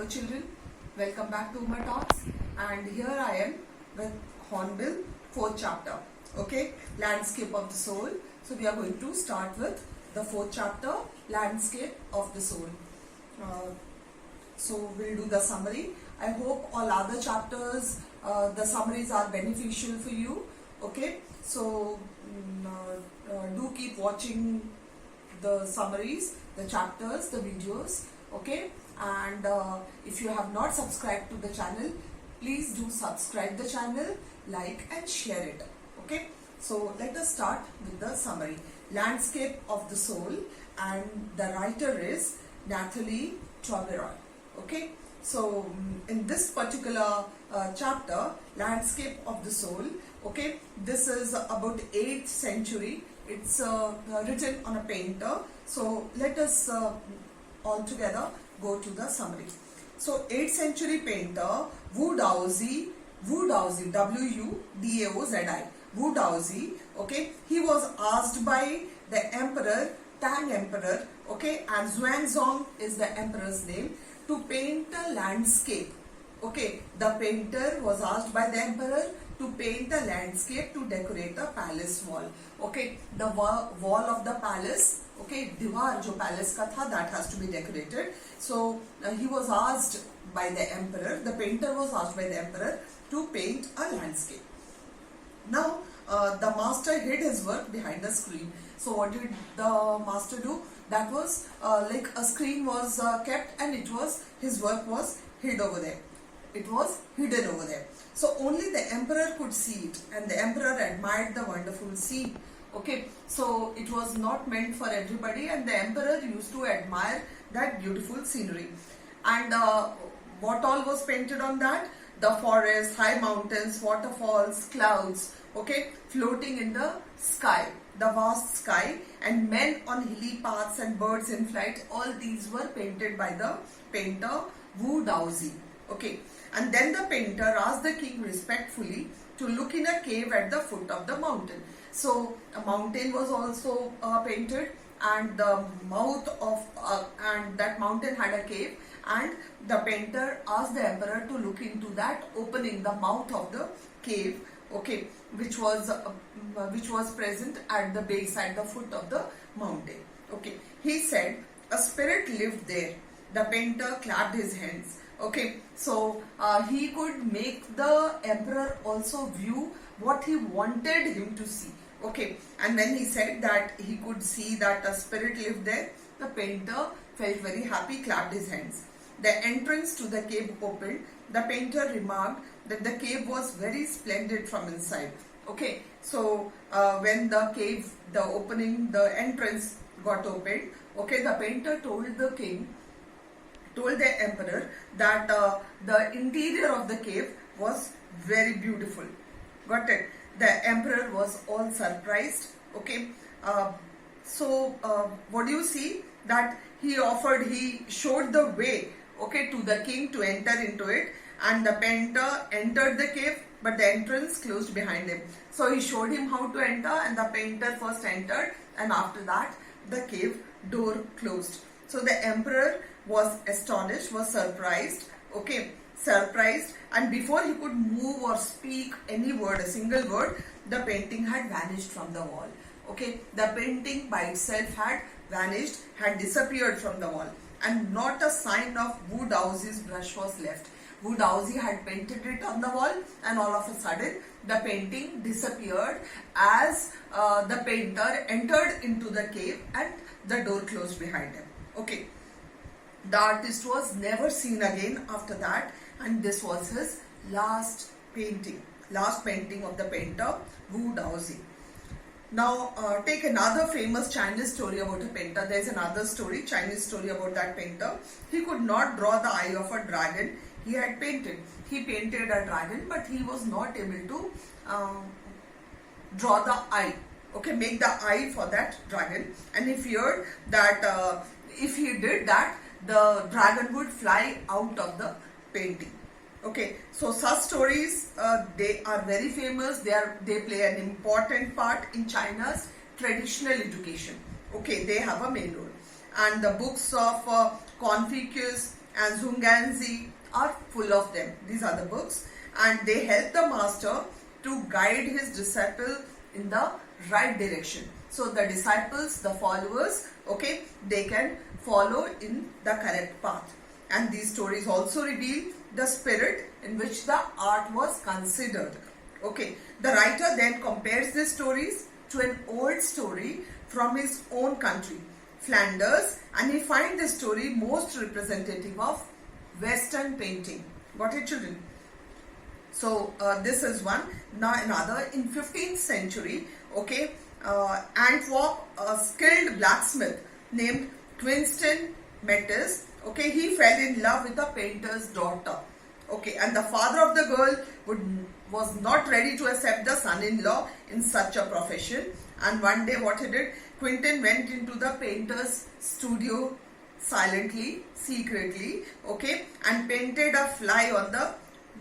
Hello children, welcome back to my talks, and here I am with Hornbill 4th chapter, okay, Landscape of the Soul. So we are going to start with the 4th chapter, Landscape of the Soul. So we'll do the summary. I hope all other chapters, the summaries are beneficial for you, okay. So do keep watching the summaries, the chapters, the videos, okay. And if you have not subscribed to the channel, please do subscribe the channel, like and share it, okay. So let us start with the summary. Landscape of the Soul, and the writer is Nathalie Chauveroy, okay. So in this particular chapter, Landscape of the Soul, okay, this is about 8th century. It's written on a painter. So let us all together go to the summary. So 8th century painter Wu Daozi, W-U-D-A-O-Z-I, Wu Daozi, okay, he was asked by the emperor, Tang emperor, okay, and Xuanzong is the emperor's name, to paint a landscape, okay. The painter was asked by the emperor to paint a landscape to decorate a palace wall, okay. The wall of the palace, okay, diwar jo palace ka tha, that has to be decorated. So he was asked by the emperor, the painter was asked by the emperor to paint a landscape. Now the master hid his work behind a screen. So what did the master do? That was like a screen was kept, and it was, his work was hid over there. It was hidden over there. So only the emperor could see it, and the emperor admired the wonderful scene. Okay, so it was not meant for everybody, and the emperor used to admire that beautiful scenery. And what all was painted on that? The forest, high mountains, waterfalls, clouds, okay, floating in the sky, the vast sky, and men on hilly paths and birds in flight. All these were painted by the painter Wu Daozi, okay. And then the painter asked the king respectfully to look in a cave at the foot of the mountain. So a mountain was also painted, and the mouth of and that mountain had a cave, and the painter asked the emperor to look into that opening, the mouth of the cave, okay, which was present at the base, at the foot of the mountain, okay. He said a spirit lived there. The painter clapped his hands, okay. So he could make the emperor also view what he wanted him to see, okay. And when he said that he could see that a spirit lived there, the painter felt very happy, clapped his hands. The entrance to the cave opened. The painter remarked that the cave was very splendid from inside, okay. So when the cave, the opening, the entrance got opened, okay, the painter told the emperor that the interior of the cave was very beautiful. Got it? The emperor was all surprised, okay. So what do you see? That he showed the way, okay, to the king to enter into it, and the painter entered the cave, but the entrance closed behind him. So he showed him how to enter, and the painter first entered, and after that the cave door closed. So the emperor was astonished, was surprised, okay, surprised, and before he could move or speak any word, a single word, the painting had vanished from the wall, okay. The painting by itself had vanished, had disappeared from the wall, and not a sign of Wu Daozi's brush was left. Wu Daozi had painted it on the wall, and all of a sudden the painting disappeared as the painter entered into the cave and the door closed behind him, okay. The artist was never seen again after that, and this was his last painting of the painter Wu Daozi. Now take another famous Chinese story about a painter. There is another story, Chinese story about that painter. He could not draw the eye of a dragon he had painted. He painted a dragon, but he was not able to draw the eye, okay, make the eye for that dragon, and he feared that if he did that, the dragon would fly out of the painting, okay. So such stories, they are very famous. They play an important part in China's traditional education, okay. They have a main role. And the books of Confucius and Zhuangzi are full of them. These are the books, and they help the master to guide his disciple in the right direction. So the disciples, the followers, okay, they can follow in the correct path. And these stories also reveal the spirit in which the art was considered. Okay, the writer then compares these stories to an old story from his own country, Flanders, and he finds this story most representative of Western painting. Got it, children? So this is one. Now another, in 15th century, okay, Antwerp, a skilled blacksmith named Quinston Metis, okay, he fell in love with a painter's daughter. Okay, and the father of the girl was not ready to accept the son-in-law in such a profession. And one day what he did, Quinton went into the painter's studio silently, secretly, okay, and painted a fly on the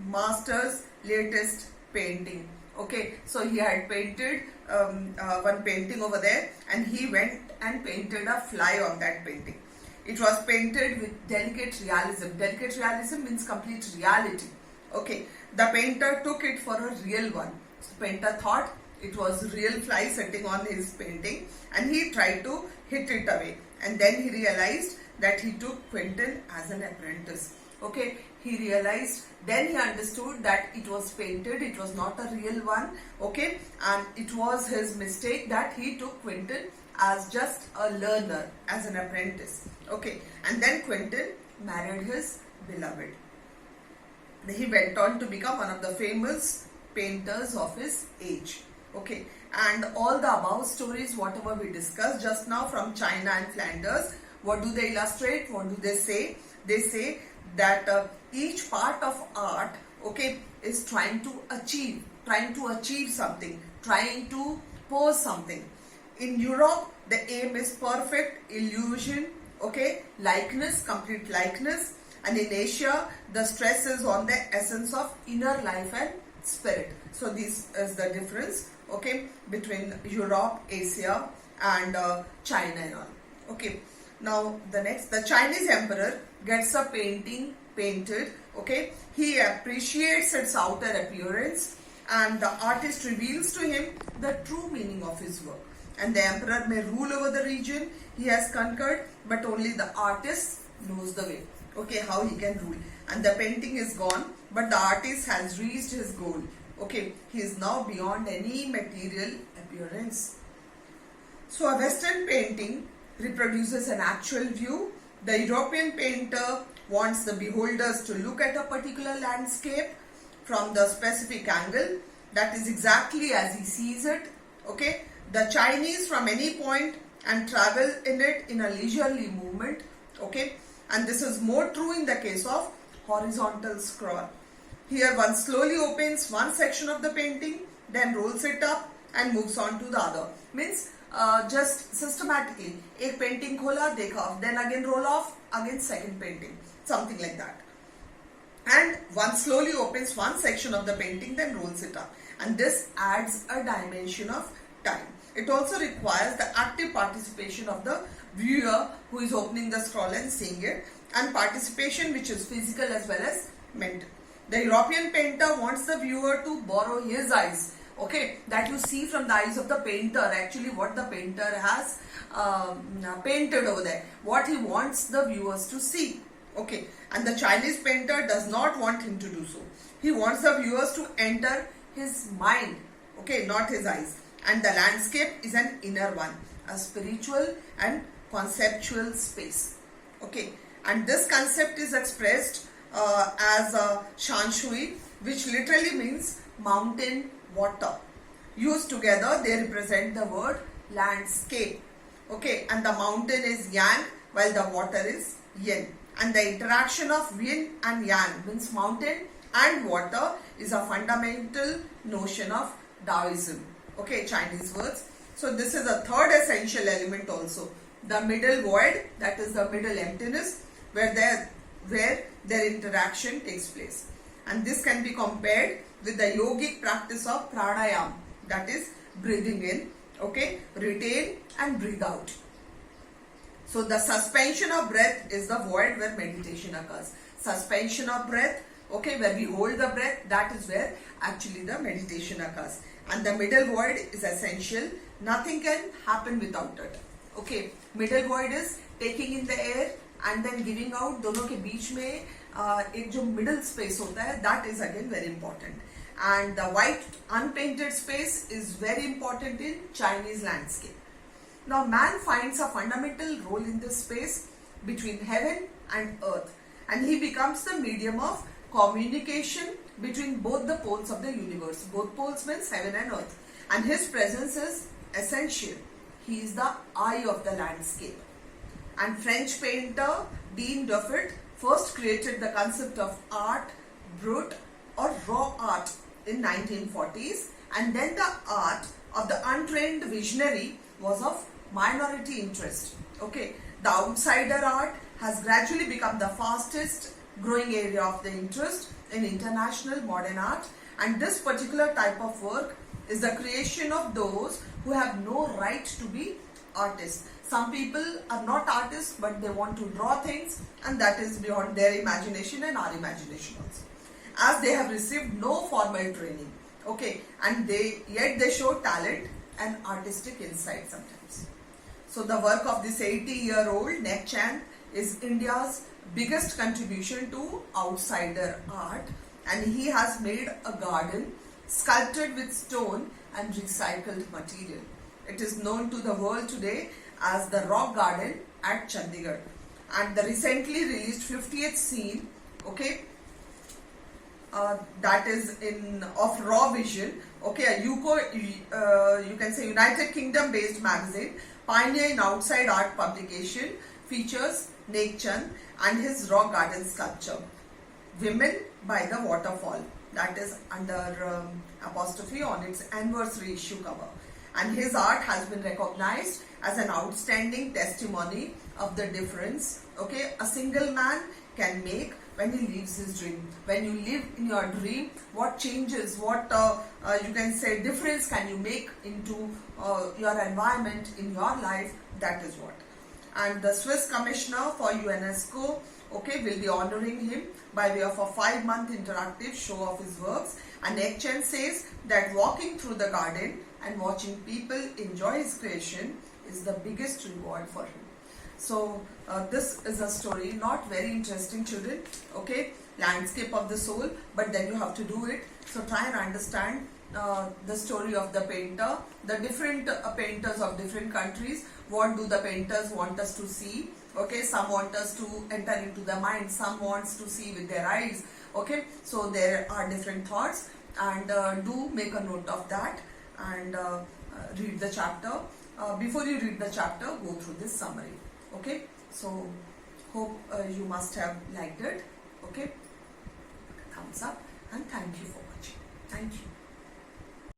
master's latest painting. Okay, so he had painted one painting over there, and he went and painted a fly on that painting. It was painted with delicate realism. Delicate realism means complete reality. Okay, the painter took it for a real one. The painter thought it was a real fly sitting on his painting, and he tried to hit it away. And then he realized that he took Quinton as an apprentice. Okay, he realized, then he understood that it was painted, it was not a real one. Okay, and it was his mistake that he took Quinton as just a learner, as an apprentice. Okay, and then Quinton married his beloved. He went on to become one of the famous painters of his age. Okay, and all the above stories, whatever we discussed just now from China and Flanders, what do they illustrate? What do they say? They say that each part of art, okay, is trying to achieve something, trying to pose something. In Europe, the aim is perfect illusion, okay, likeness, complete likeness. And in Asia, the stress is on the essence of inner life and spirit. So this is the difference, okay, between Europe, Asia, and China and all. Okay, now the next, the Chinese emperor gets a painting painted, okay, he appreciates its outer appearance, and the artist reveals to him the true meaning of his work. And the emperor may rule over the region he has conquered, but only the artist knows the way, okay, how he can rule. And the painting is gone, but the artist has reached his goal. Okay, he is now beyond any material appearance. So a Western painting reproduces an actual view. The European painter wants the beholders to look at a particular landscape from the specific angle, that is exactly as he sees it. Okay, the Chinese from any point and travel in it in a leisurely movement. Okay, and this is more true in the case of horizontal scroll. Here one slowly opens one section of the painting, then rolls it up and moves on to the other. Means just systematically, एक painting खोला, देखा, then again roll off, again second painting, something like that. And one slowly opens one section of the painting, then rolls it up. And this adds a dimension of time. It also requires the active participation of the viewer who is opening the scroll and seeing it, and participation which is physical as well as mental. The European painter wants the viewer to borrow his eyes, okay, that you see from the eyes of the painter, actually what the painter has painted over there, what he wants the viewers to see. Okay, and the Chinese painter does not want him to do so. He wants the viewers to enter his mind, okay, not his eyes. And the landscape is an inner one, a spiritual and conceptual space. Okay, and this concept is expressed as shan shui, which literally means mountain water. Used together, they represent the word landscape. Okay, and the mountain is yang while the water is yin. And the interaction of yin and yang, means mountain and water, is a fundamental notion of Taoism. Okay, Chinese words. So this is a third essential element also. The middle void, that is the middle emptiness, where their interaction takes place. And this can be compared with the yogic practice of pranayama, that is breathing in, okay, retain and breathe out. So the suspension of breath is the void where meditation occurs. Suspension of breath, okay, where we hold the breath, that is where actually the meditation occurs. And the middle void is essential. Nothing can happen without it. Okay, middle void is taking in the air and then giving out. दोनों के बीच में एक जो middle space होता है, that is again very important. And the white unpainted space is very important in Chinese landscape. Now man finds a fundamental role in this space between heaven and earth, and he becomes the medium of communication between both the poles of the universe. Both poles means heaven and earth, and his presence is essential. He is the eye of the landscape. And French painter Dean Duffet first created the concept of art brut or raw art in 1940s, and then the art of the untrained visionary was of minority interest. Okay, the outsider art has gradually become the fastest growing area of the interest in international modern art, and this particular type of work is the creation of those who have no right to be artists. Some people are not artists, but they want to draw things, and that is beyond their imagination and our imagination also, as they have received no formal training. Okay, and yet they show talent and artistic insight sometimes. So the work of this 80-year-old Nek Chand is India's biggest contribution to outsider art, and he has made a garden sculpted with stone and recycled material. It is known to the world today as the Rock Garden at Chandigarh. And the recently released 50th scene, okay, that is of Raw Vision, okay, a you can say United Kingdom based magazine, pioneer in outside art publication, features Nek Chand and his rock garden sculpture, Women by the Waterfall, that is under apostrophe on its anniversary issue cover. And his art has been recognized as an outstanding testimony of the difference, okay, a single man can make when he lives his dream. When you live in your dream, what changes, what you can say difference can you make into your environment in your life, that is what. And the Swiss Commissioner for UNESCO, okay, will be honoring him by way of a 5-month interactive show of his works. And Nek Chand says that walking through the garden and watching people enjoy his creation is the biggest reward for him. So this is a story, not very interesting, children, okay, landscape of the soul, but then you have to do it. So try and understand the story of the painter, the different painters of different countries. What do the painters want us to see? Okay, some want us to enter into the mind, some wants to see with their eyes. Okay, so there are different thoughts, and do make a note of that and read the chapter. Before you read the chapter, go through this summary. Okay, so hope you must have liked it. Okay, thumbs up, and thank you for watching. Thank you.